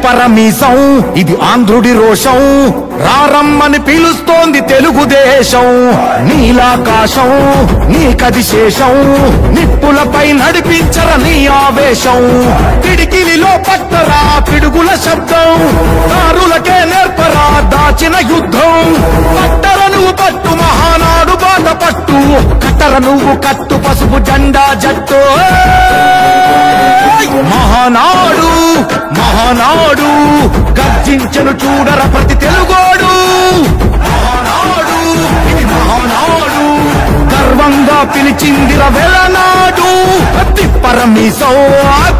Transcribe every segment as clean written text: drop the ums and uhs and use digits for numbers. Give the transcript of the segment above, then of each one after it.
తిప్పరమీసం ఇది ఆంధ్రుడి రోషం, రారమ్మని పిలుస్తోంది తెలుగుదేశం. నీలాకాశం నీకది శేషం, నిప్పులపై నడిపించర నీ ఆవేశం. పిడికిలిలో పట్టరా పిడుగుల శబ్దం, దారులకే నేర్పరా దాచిన యుద్ధం. పట్టర నువ్వు పట్టు మహానాడు బాట పట్టు, కట్టర నువ్వు కట్టు పసుపు జెండా జట్టు. మహానాడు మహానాడు గర్జించను చూడర ప్రతి తెలుగోడు. మహానాడు ఇది మహానాడు, గర్వంగా పిలిచిందిర వెలనాడు. తిప్పరమీసం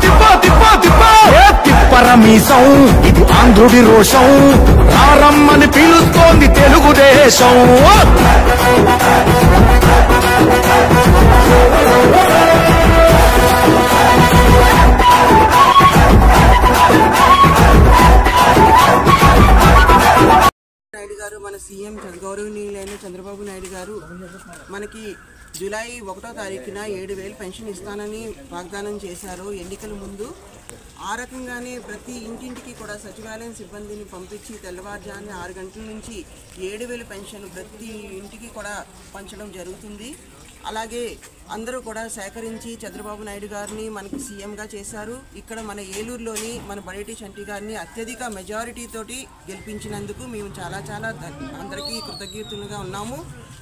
తిప్ప తిప్ప తిప్ప తిప్పరమీసం ఇది ఆంధ్రుడి రోషం, రారమ్మని పిలుస్తోంది తెలుగుదేశం. నాయుడు గారు మన సీఎం గౌరవనీయులైన చంద్రబాబు నాయుడు గారు మనకి జూలై 1వ తారీఖున 7,000 పెన్షన్ ఇస్తానని వాగ్దానం చేశారు ఎన్నికల ముందు. ఆ రకంగానే ప్రతి ఇంటింటికి కూడా సచివాలయం సిబ్బందిని పంపించి తెల్లవారుజామున 6 గంటల నుంచి 7,000 పెన్షన్ ప్రతి ఇంటికి కూడా పంచడం జరుగుతుంది. అలాగే అందరూ కూడా సేకరించి చంద్రబాబు నాయుడు గారిని మనకి సీఎంగా చేశారు. ఇక్కడ మన ఏలూరులోని మన బడేటి చంటి గారిని అత్యధిక మెజారిటీ తోటి గెలిపించినందుకు మేము చాలా అందరికీ కృతజ్ఞతలుగా ఉన్నాము.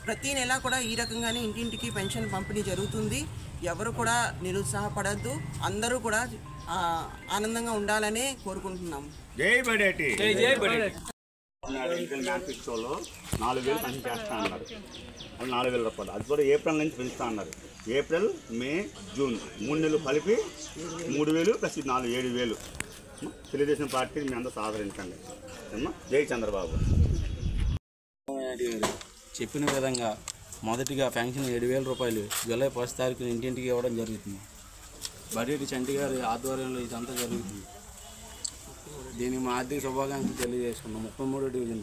ప్రతి నెల కూడా ఈ రకంగానే ఇంటింటికి పెన్షన్ పంపిణీ జరుగుతుంది. ఎవరు కూడా నిరుత్సాహపడద్దు, అందరూ కూడా ఆనందంగా ఉండాలనే కోరుకుంటున్నాము. జై బడేటి. మేనిఫెస్టోలో 4,000 పెన్షన్ చేస్తా అన్నారు. అది 4,000 రూపాయలు. అది కూడా ఏప్రిల్ నుంచి పెంచుతా అన్నారు. ఏప్రిల్, మే, జూన్ 3 నెలలు కలిపి 3,000 ప్లస్ 7,000. తెలుగుదేశం పార్టీని మీ అందరూ ఆదరించండి. జై చంద్రబాబు. చెప్పిన విధంగా మొదటిగా పెన్షన్ 7,000 రూపాయలు జూలై 1వ తారీఖున ఇంటింటికి ఇవ్వడం జరుగుతుంది. బడేటి చంటి గారి ఆధ్వర్యంలో ఇదంతా జరుగుతుంది. దీనికి మా ఆర్థిక శుభాకాంక్షలు తెలియజేసుకున్నాం. 33వ డివిజన్.